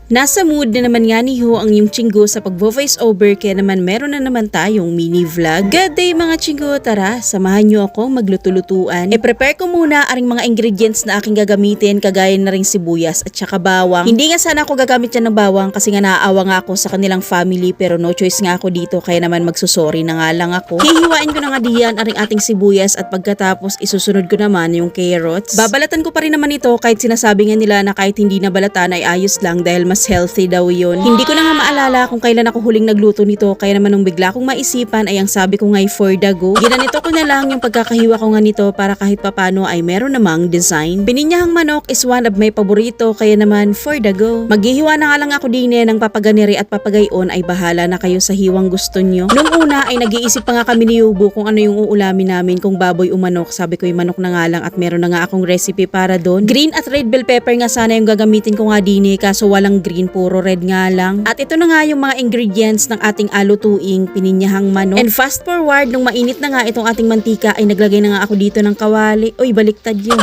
Nasa mood na naman nga ni Ho ang yung Chinggo sa pag-voice over kaya naman meron na naman tayong mini vlog. Good day mga Chinggo, tara samahan nyo ako magluto-lutuan. Prepare ko muna aring mga ingredients na aking gagamitin kagaya na ring sibuyas at saka bawang. Hindi nga sana ako gagamit yan ng bawang kasi nga naaawa nga ako sa kanilang family pero no choice nga ako dito kaya naman magsusorry na nga lang ako. Hihiwain ko na nga diyan aring ating sibuyas at pagkatapos isusunod ko naman yung carrots. Babalatan ko pa rin naman ito kahit sinasabi nga nila na kahit hindi nabalatan ay ayos lang dahil mas healthy daw yun. Hindi ko na nga maalala kung kailan ako huling nagluto nito kaya naman nung bigla kong maisipan ay ang sabi ko nga'y for the go. Ginanito ko na lang yung pagkakahiwa ko nga nito para kahit papano ay meron namang design. Pininyahang manok is one of my paborito kaya naman for the go. Maghihiwa na nga lang ako din ng papaganiri at papagayon ay bahala na kayo sa hiwang gusto nyo. Nung una ay nag-iisip pa nga kami ni Yubo kung ano yung uulamin namin kung baboy o manok. Sabi ko yung manok na nga lang at meron na nga akong recipe para doon. Green at red bell pepper nga sana yung gagamitin ko nga din kaso walang green, puro red nga lang. At ito na nga yung mga ingredients ng ating alutuing pininyahang manok. And fast forward, nung mainit na nga itong ating mantika ay naglagay na nga ako dito ng kawali. Uy, baliktad yun.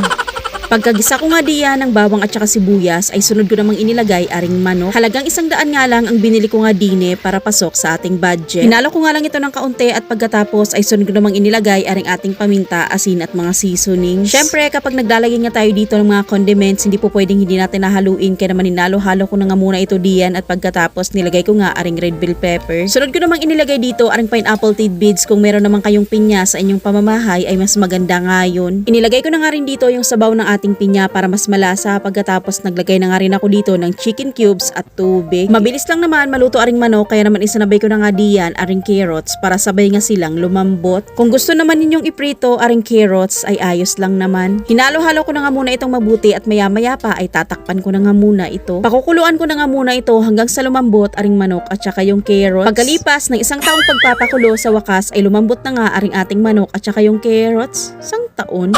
Pagkagisa ko nga diyan ng bawang at saka sibuyas ay sunod ko namang inilagay aring manok. Halagang 100 nga lang ang binili ko nga dine para pasok sa ating budget. Hinalo ko nga lang ito ng kaunti at pagkatapos ay sunod ko namang inilagay aring ating paminta, asin at mga seasonings. Syempre kapag naglalagay nga tayo dito ng mga condiments, hindi po pwedeng hindi natin nahaluin kaya naman hinalo-halo ko na nga muna ito diyan at pagkatapos nilagay ko nga aring red bell pepper. Sunod ko namang inilagay dito aring pineapple tidbits. Kung meron namang kayong pinya sa inyong pamamahay ay mas maganda nga yun. Inilagay ko na nga rin dito yung sabaw ng ating pinya para mas malasa. Pagkatapos naglagay na nga rin ako dito ng chicken cubes at tubig. Mabilis lang naman maluto aring manok kaya naman isinabay ko na nga diyan aring carrots para sabay nga silang lumambot. Kung gusto naman ninyong iprito aring carrots ay ayos lang naman. Hinalo-halo ko na nga muna itong mabuti at maya-maya pa ay tatakpan ko na nga muna ito. Pakukuluan ko na nga muna ito hanggang sa lumambot aring manok at saka yung carrots. Pagkalipas ng 1 taong pagpapakulo sa wakas ay lumambot na nga aring ating manok at saka yung carrots. 1 taon?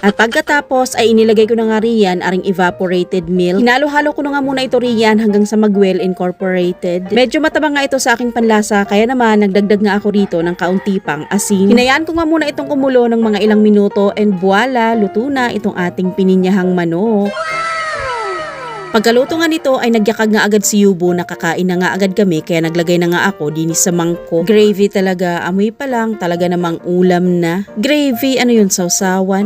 At pagkatapos ay inilagay ko na nga riyan aring evaporated milk. Hinalo-halo ko na nga muna ito riyan hanggang sa mag-well incorporated. Medyo matabang nga ito sa aking panlasa kaya naman nagdagdag nga ako rito ng kaunti pang asin. Hinayaan ko nga muna itong kumulo ng mga ilang minuto and voila, luto na itong ating pininyahang manok. Pagkaluto nga nito ay nagyakag nga agad si Yubo, nakakain na nga agad kami kaya naglagay na nga ako din sa mangkok. Gravy talaga, amoy pa lang talaga namang ulam na. Gravy, ano yun, sausawan?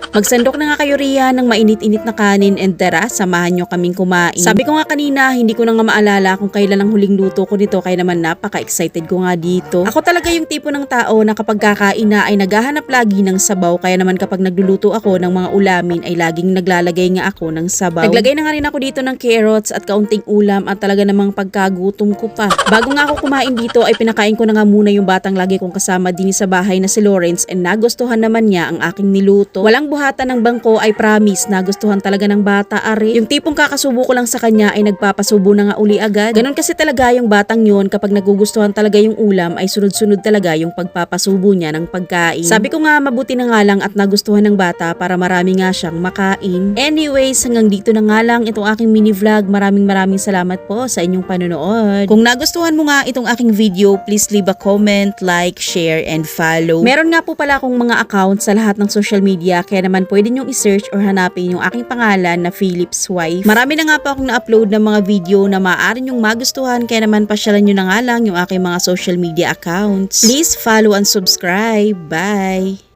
Magsandok na nga kayo riyan ng mainit-init na kanin and tara, samahan nyo kaming kumain. Sabi ko nga kanina, hindi ko na nga maalala kung kailan ang huling luto ko nito kaya naman napaka-excited ko nga dito. Ako talaga yung tipo ng tao na kapag kakain na ay naghahanap lagi ng sabaw kaya naman kapag nagluluto ako ng mga ulamin ay laging naglalagay nga ako ng sabaw. Naglagay na nga rin ako dito ng carrots at kaunting ulam at talaga namang pagkagutom ko pa. Bago nga ako kumain dito ay pinakain ko na nga muna yung batang lagi kong kasama din sa bahay na si Lawrence and nagustuhan naman niya ang aking niluto. Walang buhatan ng bangko, ay promise nagustuhan talaga ng bata are. Yung tipong kakasubo ko lang sa kanya ay nagpapasubo na nga uli agad. Ganon kasi talaga yung batang yun, kapag nagugustuhan talaga yung ulam ay sunod-sunod talaga yung pagpapasubo niya ng pagkain. Sabi ko nga mabuti na nga lang at nagustuhan ng bata para marami nga siyang makain. Anyways, hanggang dito na nga lang itong aking mini vlog. Maraming salamat po sa inyong panonood. Kung nagustuhan mo nga itong aking video, please leave a comment, like, share, and follow. Meron nga po pala akong mga account sa lahat ng social media kaya naman pwede nyong i-search or hanapin yung aking pangalan na Philip's Wife. Marami na nga po akong na-upload ng mga video na maaari nyong magustuhan kaya naman pasyalan nyo na nga lang yung aking mga social media accounts. Please follow and subscribe. Bye!